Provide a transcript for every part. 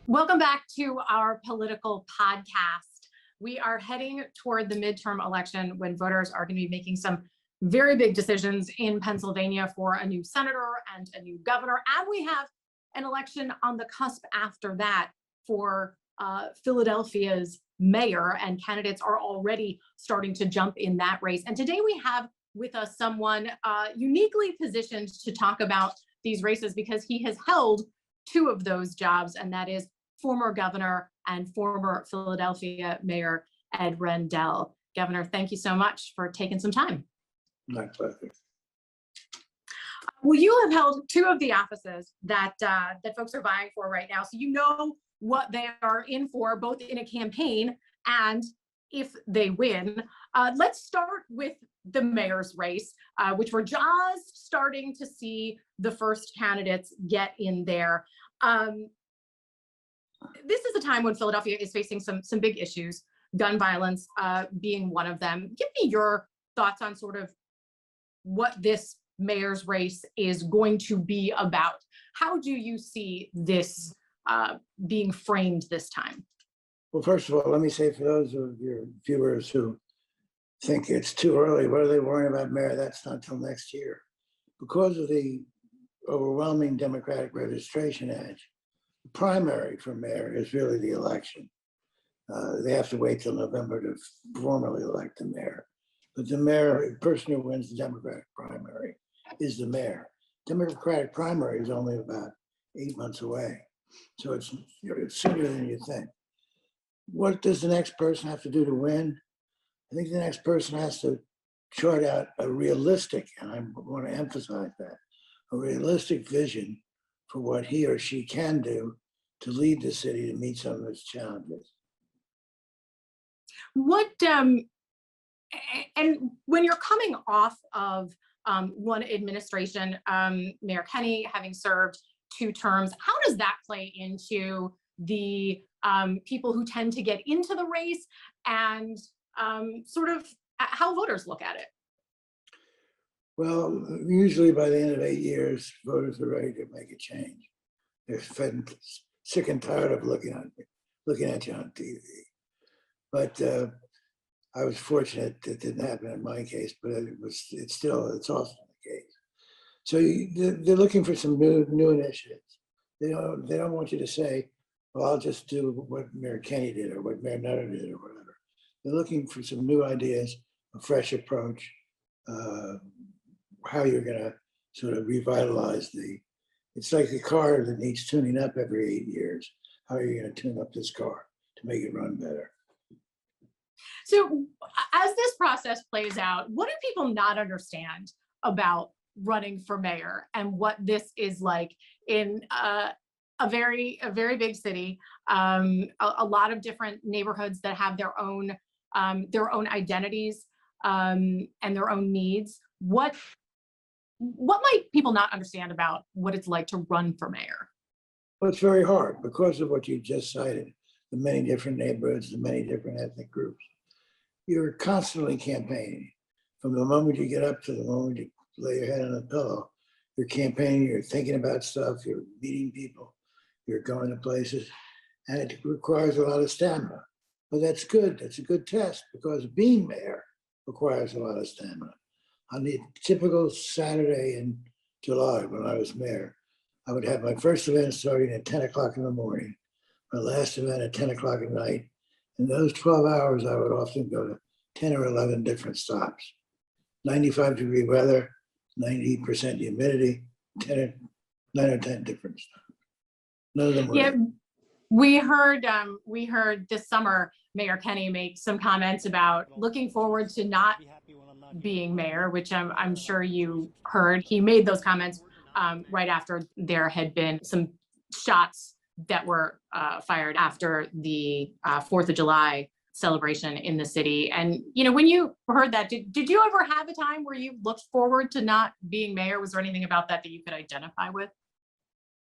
Welcome back to our political podcast. We are heading toward the midterm election when voters are going to be making some very big decisions in Pennsylvania for a new senator and a new governor. And we have an election on the cusp after that for Philadelphia's mayor, and candidates are already starting to jump in that race. And today we have with us someone uniquely positioned to talk about these races because he has held two of those jobs, and that is former governor and former Philadelphia Mayor Ed Rendell. Governor, thank you so much for taking some time. My pleasure. Well, you have held two of the offices that folks are vying for right now, so you know what they are in for, both in a campaign and if they win. Let's start with the mayor's race, which we're just starting to see the first candidates get in there. This is a time when Philadelphia is facing some big issues, gun violence being one of them. Give me your thoughts on sort of what this mayor's race is going to be about. How do you see this being framed this time? Well, first of all, let me say for those of your viewers who think it's too early, what are they worrying about mayor? That's not till next year. Because of the overwhelming Democratic registration edge, the primary for mayor is really the election. They have to wait till November to formally elect the mayor. But the mayor, the person who wins the Democratic primary is the mayor. Democratic primary is only about 8 months away. So it's sooner than you think. What does the next person have to do to win? I think the next person has to chart out a realistic, and I want to emphasize that, a realistic vision for what he or she can do to lead the city to meet some of its challenges. What and when you're coming off of one administration, Mayor Kenney having served 2 terms, how does that play into the people who tend to get into the race and sort of how voters look at it? Well, usually by the end of 8 years, voters are ready to make a change. They're sick and tired of looking at you on TV. But I was fortunate that didn't happen in my case, but it's often the case. So they're looking for some new initiatives. They don't want you to say, well, I'll just do what Mayor Kenney did or what Mayor Nutter did or whatever. They're looking for some new ideas, a fresh approach, how you're going to sort of revitalize it's like a car that needs tuning up every 8 years. How are you going to tune up this car to make it run better? So as this process plays out, what do people not understand about running for mayor and what this is like in a very big city, a lot of different neighborhoods that have their own identities and their own needs? What might people not understand about what it's like to run for mayor? Well, it's very hard because of what you just cited, the many different neighborhoods, the many different ethnic groups. You're constantly campaigning. From the moment you get up to the moment you lay your head on a pillow, you're campaigning, you're thinking about stuff, you're meeting people, you're going to places, and it requires a lot of stamina. But that's good. That's a good test because being mayor requires a lot of stamina. On the typical Saturday in July when I was mayor, I would have my first event starting at 10 o'clock in the morning, my last event at 10 o'clock at night. In those 12 hours, I would often go to 10 or 11 different stops. 95-degree weather, 90% humidity, 9 or 10 different stops. None of them were. Yeah, we heard this summer Mayor Kenney make some comments about looking forward to not being mayor, which I'm sure you heard. He made those comments right after there had been some shots that were fired after the 4th of July celebration in the city. And, you know, when you heard that, did you ever have a time where you looked forward to not being mayor? Was there anything about that you could identify with?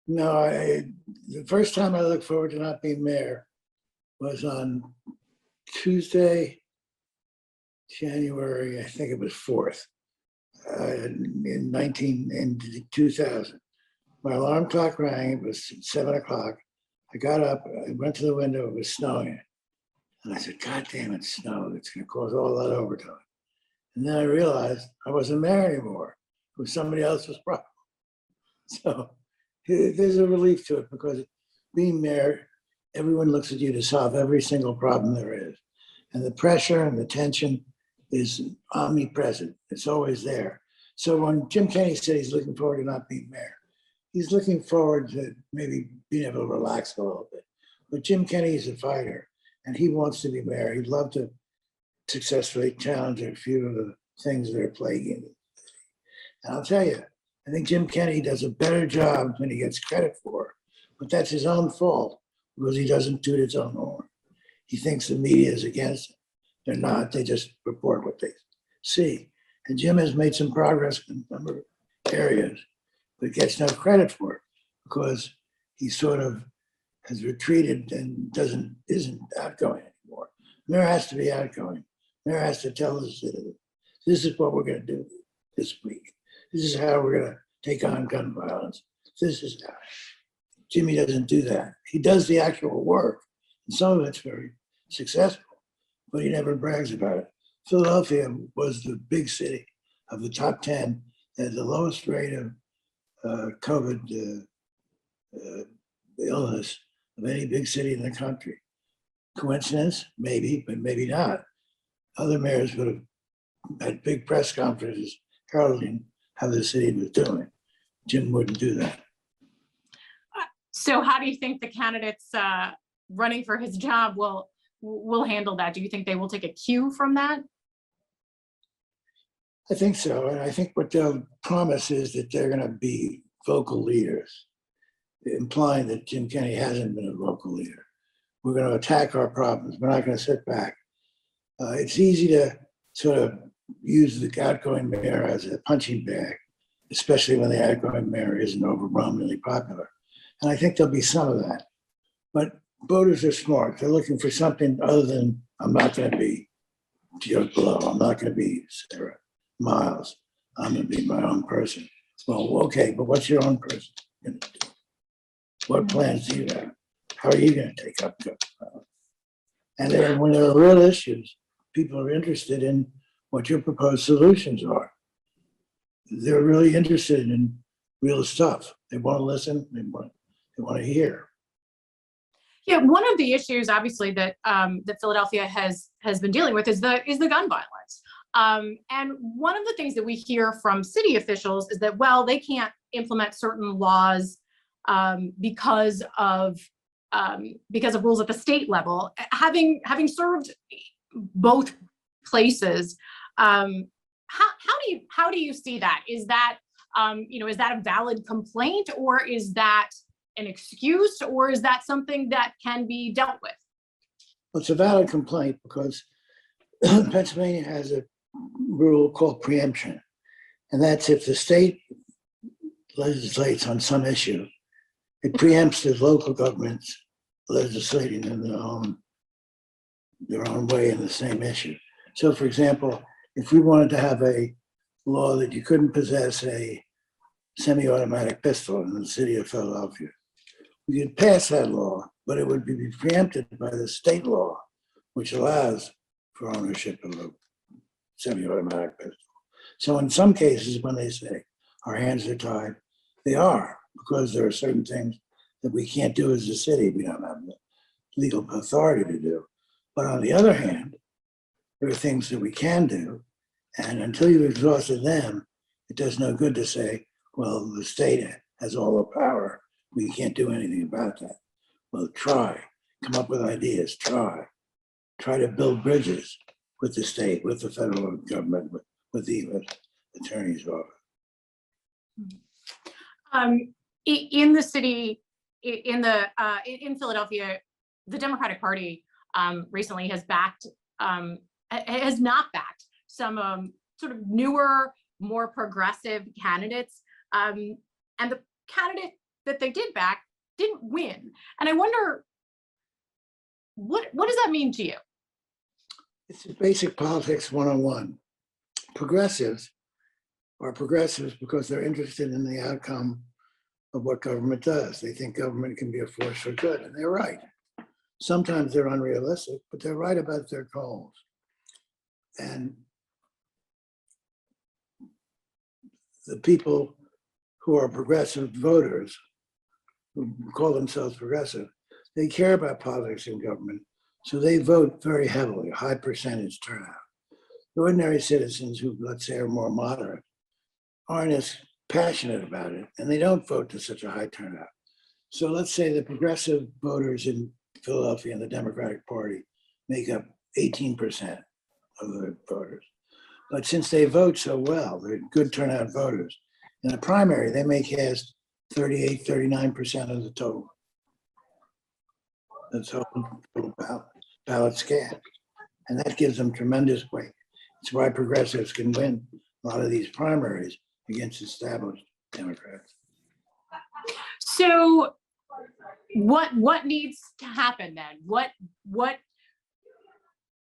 No, the first time I looked forward to not being mayor was on Tuesday, January, I think it was 4th, in 2000. My alarm clock rang, it was 7 o'clock. I got up, I went to the window, it was snowing. And I said, God damn it, snow, it's gonna cause all that overtime. And then I realized I wasn't mayor anymore. It was somebody else's problem. So there's a relief to it because being mayor, everyone looks at you to solve every single problem there is. And the pressure and the tension is omnipresent. It's always there. So when Jim Kenney said he's looking forward to not being mayor, he's looking forward to maybe being able to relax a little bit. But Jim Kenney is a fighter and he wants to be mayor. He'd love to successfully challenge a few of the things that are plaguing him. And I'll tell you, I think Jim Kenney does a better job than he gets credit for, but that's his own fault because he doesn't toot his own horn. He thinks the media is against him. They're not, they just report what they see. And Jim has made some progress in a number of areas, but gets no credit for it because he sort of has retreated and isn't outgoing anymore. Mayor has to be outgoing. Mayor has to tell the citizens, this is what we're going to do this week. This is how we're going to take on gun violence. This is how. Jimmy doesn't do that. He does the actual work, and some of it's very successful, but he never brags about it. Philadelphia was the big city of the top 10 that had the lowest rate of COVID illness of any big city in the country. Coincidence? Maybe, but maybe not. Other mayors would have had big press conferences heralding how the city was doing. Jim wouldn't do that. So how do you think the candidates running for his job will handle that? Do you think they will take a cue from that? I think so. And I think what they'll promise is that they're going to be vocal leaders, implying that Jim Kenney hasn't been a vocal leader. We're going to attack our problems. We're not going to sit back. It's easy to sort of use the outgoing mayor as a punching bag, especially when the outgoing mayor isn't overwhelmingly popular. And I think there'll be some of that. But voters are smart. They're looking for something other than, I'm not going to be Joe Blow. I'm not going to be Sarah Miles. I'm going to be my own person. Well, okay, but what's your own person going to do? What plans do you have? How are you going to take up gun violence? And then when there are real issues, people are interested in what your proposed solutions are. They're really interested in real stuff. They want to listen. They want to hear. Yeah, one of the issues, obviously, that that Philadelphia has been dealing with is the gun violence. And one of the things that we hear from city officials is that, well, they can't implement certain laws because of rules at the state level. Having served both places, how do you see that? Is that is that a valid complaint, or is that an excuse, or is that something that can be dealt with? Well, it's a valid complaint because Pennsylvania has a rule called preemption, and that's if the state legislates on some issue, it preempts the local governments legislating in their own way in the same issue. So, for example, if we wanted to have a law that you couldn't possess a semi-automatic pistol in the city of Philadelphia, we could pass that law, but it would be preempted by the state law, which allows for ownership of a semi-automatic pistol. So in some cases, when they say our hands are tied, they are, because there are certain things that we can't do as a city. We don't have the legal authority to do. But on the other hand, there are things that we can do. And until you've exhausted them, it does no good to say, well, the state has all the power. We can't do anything about that. Well, try, come up with ideas, try to build bridges with the state, with the federal government, with the U.S. Attorney's Office. In the city, in Philadelphia, the Democratic Party recently has not backed some sort of newer, more progressive candidates, and the candidate that they did back didn't win. And I wonder, what does that mean to you? It's basic politics 101. Progressives are progressives because they're interested in the outcome of what government does. They think government can be a force for good, and they're right. Sometimes they're unrealistic, but they're right about their goals. And the people who are progressive voters, who call themselves progressive, they care about politics and government, so they vote very heavily, a high percentage turnout. The ordinary citizens who, let's say, are more moderate, aren't as passionate about it, and they don't vote to such a high turnout. So let's say the progressive voters in Philadelphia and the Democratic Party make up 18% of the voters. But since they vote so well, they're good turnout voters, in a primary, they may cast 38, 39% of the total. The total ballots cast. And that gives them tremendous weight. It's why progressives can win a lot of these primaries against established Democrats. So what needs to happen then?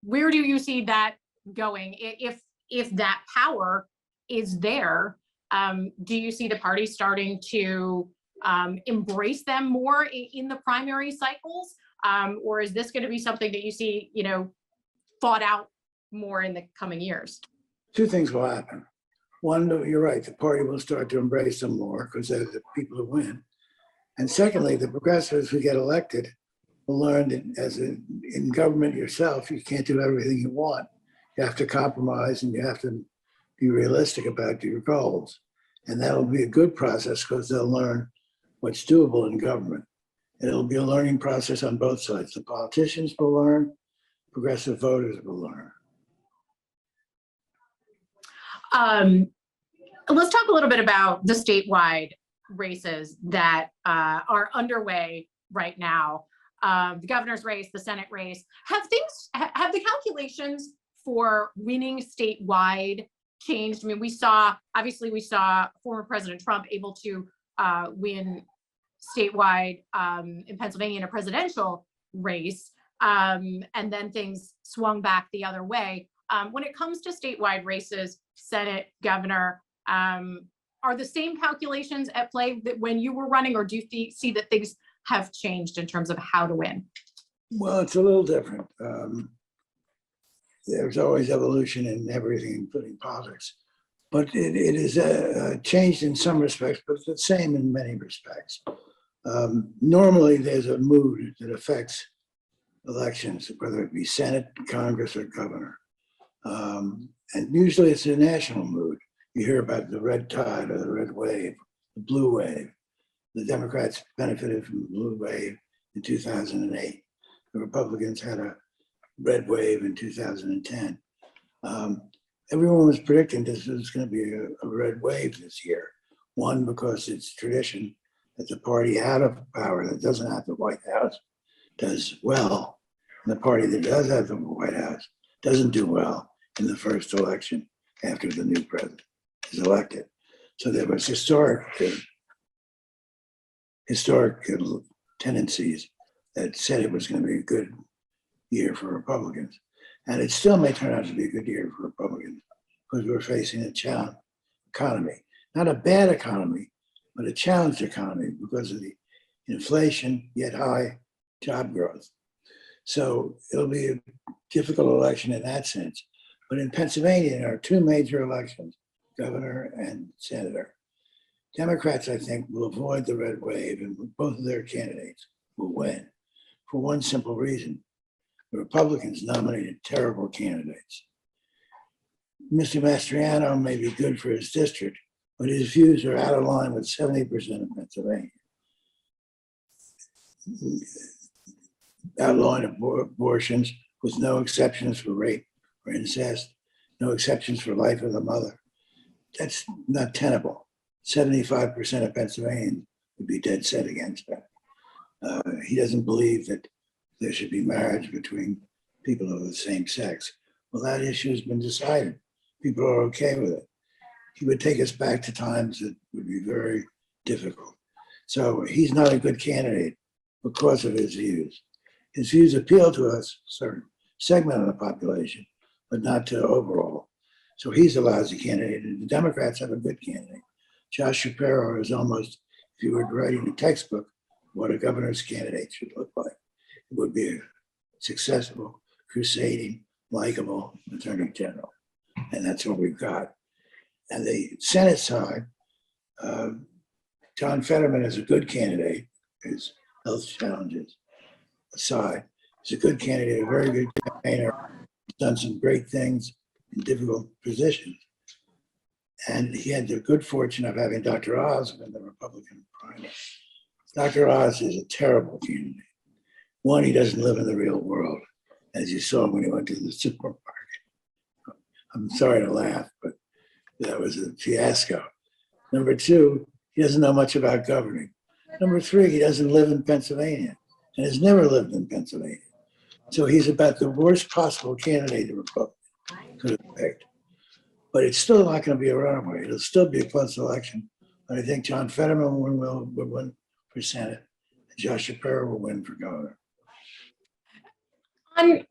Where do you see that going? If that power is there, do you see the party starting to embrace them more in the primary cycles? Or is this going to be something that you see, fought out more in the coming years? Two things will happen. One, you're right, the party will start to embrace them more because they're the people who win. And secondly, the progressives who get elected will learn that in government yourself, you can't do everything you want. You have to compromise and you have to be realistic about your goals. And that'll be a good process because they'll learn what's doable in government. And it'll be a learning process on both sides. The politicians will learn, progressive voters will learn. Let's talk a little bit about the statewide races that are underway right now. The governor's race, the Senate race. Have the calculations for winning statewide changed? I mean, we saw former President Trump able to win statewide in Pennsylvania in a presidential race, and then things swung back the other way. When it comes to statewide races, Senate, governor, are the same calculations at play that when you were running, or do you see that things have changed in terms of how to win? Well, it's a little different. There's always evolution in everything, including politics. But it is changed in some respects, but it's the same in many respects. Normally, there's a mood that affects elections, whether it be Senate, Congress, or governor. And usually it's a national mood. You hear about the red tide or the red wave, the blue wave. The Democrats benefited from the blue wave in 2008. The Republicans had a red wave in 2010. Everyone was predicting this was going to be a red wave this year. One, because it's tradition that the party out of power that doesn't have the White House does well. And the party that does have the White House doesn't do well in the first election after the new president is elected. So there was historic tendencies that said it was going to be a good year for Republicans. And it still may turn out to be a good year for Republicans because we're facing a challenged economy. Not a bad economy, but a challenged economy because of the inflation, yet high job growth. So it'll be a difficult election in that sense. But in Pennsylvania, there are two major elections, governor and senator. Democrats, I think, will avoid the red wave, and both of their candidates will win for one simple reason. The Republicans nominated terrible candidates. Mr. Mastriano may be good for his district, but his views are out of line with 70% of Pennsylvania. Outlawing abortions with no exceptions for rape or incest, no exceptions for life of the mother. That's not tenable. 75% of Pennsylvanians would be dead set against that. He doesn't believe that there should be marriage between people of the same sex. Well, that issue has been decided. People are okay with it. He would take us back to times that would be very difficult. So he's not a good candidate because of his views. His views appeal to a certain segment of the population, but not to overall. So he's a lousy candidate. And the Democrats have a good candidate. Josh Shapiro is almost if you were writing a textbook, what a governor's candidate should look like. It would be a successful, crusading, likable attorney general. And that's what we've got. And the Senate side, John Fetterman is a good candidate, his health challenges aside. He's a good candidate, a very good campaigner, done some great things in difficult positions. And he had the good fortune of having Dr. Oz in the Republican primary. Dr. Oz is a terrible candidate. One, he doesn't live in the real world, as you saw when he went to the supermarket. I'm sorry to laugh, but that was a fiasco. Number two, he doesn't know much about governing. Number three, he doesn't live in Pennsylvania and has never lived in Pennsylvania. So he's about the worst possible candidate the Republican could have picked. But it's still not going to be a runaway. It'll still be a close election. But I think John Fetterman will win for Senate. And Josh Shapiro will win for governor.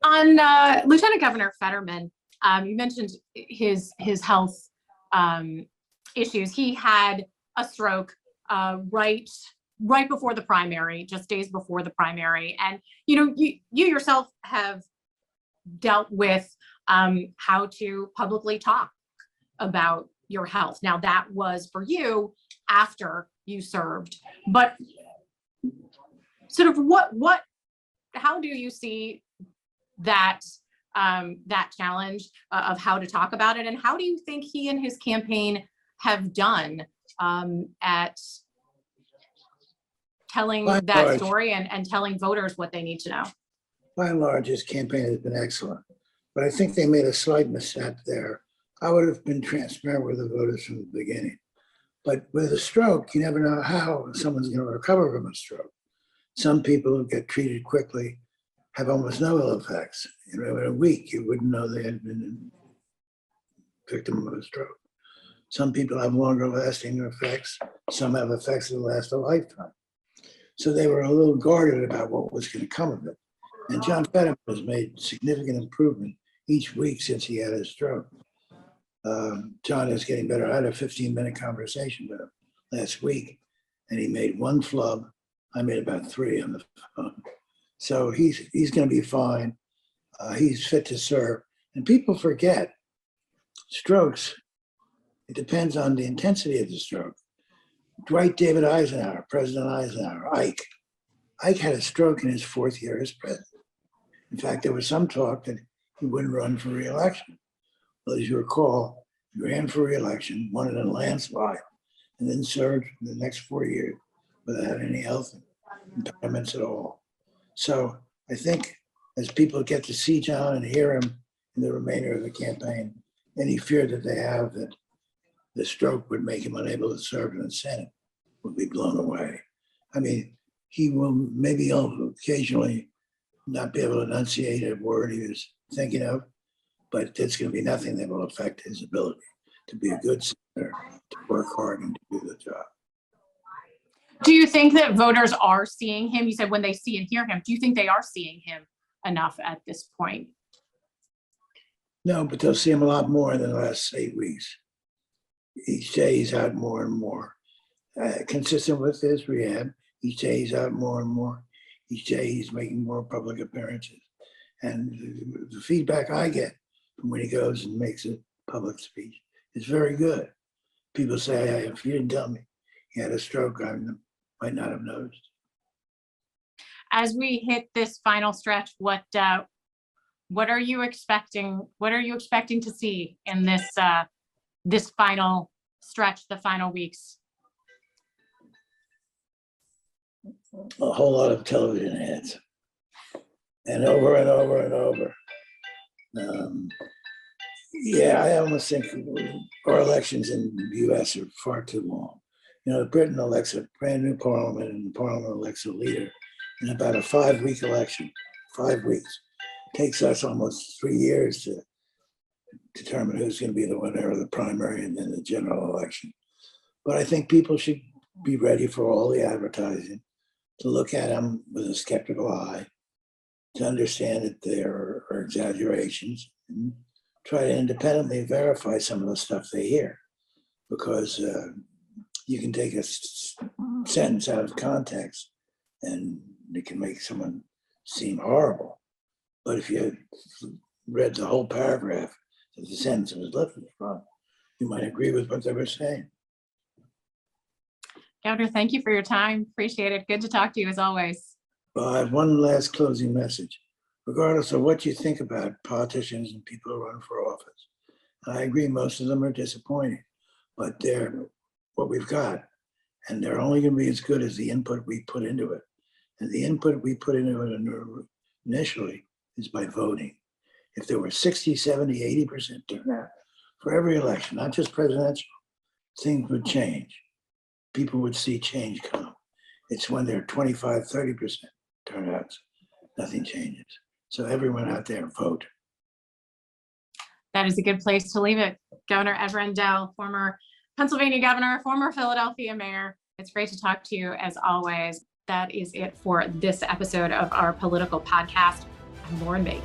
On Lieutenant Governor Fetterman, you mentioned his health issues. He had a stroke right before the primary, just days before the primary. And you yourself have dealt with how to publicly talk about your health. Now that was for you after you served, but sort of how do you see that challenge of how to talk about it, and how do you think he and his campaign have done at telling that story and telling voters what they need to know? By and large, his campaign has been excellent, but I think they made a slight mishap there. I would have been transparent with the voters from the beginning. But with a stroke, you never know how someone's going to recover from a stroke. Some people who get treated quickly have almost no ill effects. In a week, you wouldn't know they had been a victim of a stroke. Some people have longer lasting effects. Some have effects that last a lifetime. So they were a little guarded about what was going to come of it. And John Fetterman has made significant improvement each week since he had his stroke. John is getting better. I had a 15-minute conversation with him last week, and he made one flub. I made about 3 on the phone. So he's going to be fine. He's fit to serve. And people forget strokes. It depends on the intensity of the stroke. Dwight David Eisenhower, President Eisenhower, Ike had a stroke in his 4th year as president. In fact, there was some talk that he wouldn't run for re-election. Well, as you recall, he ran for re-election, won it in a landslide, and then served the next 4 years without any health impairments at all. So I think as people get to see John and hear him in the remainder of the campaign, any fear that they have that the stroke would make him unable to serve in the Senate will be blown away. I mean, he will maybe occasionally not be able to enunciate a word he was thinking of, but it's going to be nothing that will affect his ability to be a good senator, to work hard and to do the job. Do you think that voters are seeing him? You said when they see and hear him. Do you think they are seeing him enough at this point? No, but they'll see him a lot more in the last 8 weeks. Each day he's out more and more. Consistent with his rehab, each day he's out more and more. Each day he's making more public appearances. And the feedback I get from when he goes and makes a public speech is very good. People say, hey, if you didn't tell me he had a stroke, I might not have noticed. As we hit this final stretch, what are you expecting? What are you expecting to see in this final stretch, the final weeks? A whole lot of television ads, and over and over and over. Yeah, I almost think our elections in the U.S. are far too long. Britain elects a brand new parliament, and the parliament elects a leader in about a 5-week election. 5 weeks. Takes us almost 3 years to determine who's going to be the winner of the primary and then the general election. But I think people should be ready for all the advertising, to look at them with a skeptical eye, to understand that there are exaggerations, and try to independently verify some of the stuff they hear. Because you can take a sentence out of context and it can make someone seem horrible. But if you read the whole paragraph that the sentence was left from, you might agree with what they were saying. Governor, thank you for your time. Appreciate it. Good to talk to you as always. Well, I have one last closing message. Regardless of what you think about politicians and people who run for office, and I agree most of them are disappointing, but they're what we've got, and they're only going to be as good as the input we put into it. And the input we put into it initially is by voting. If there were 60, 70, 80% turnout for every election, not just presidential, things would change. People would see change come. It's when there are 25, 30% turnouts, nothing changes. So everyone out there, vote. That is a good place to leave it. Governor Ed Rendell, former Pennsylvania governor, former Philadelphia mayor. It's great to talk to you as always. That is it for this episode of our political podcast. I'm Lauren Bake.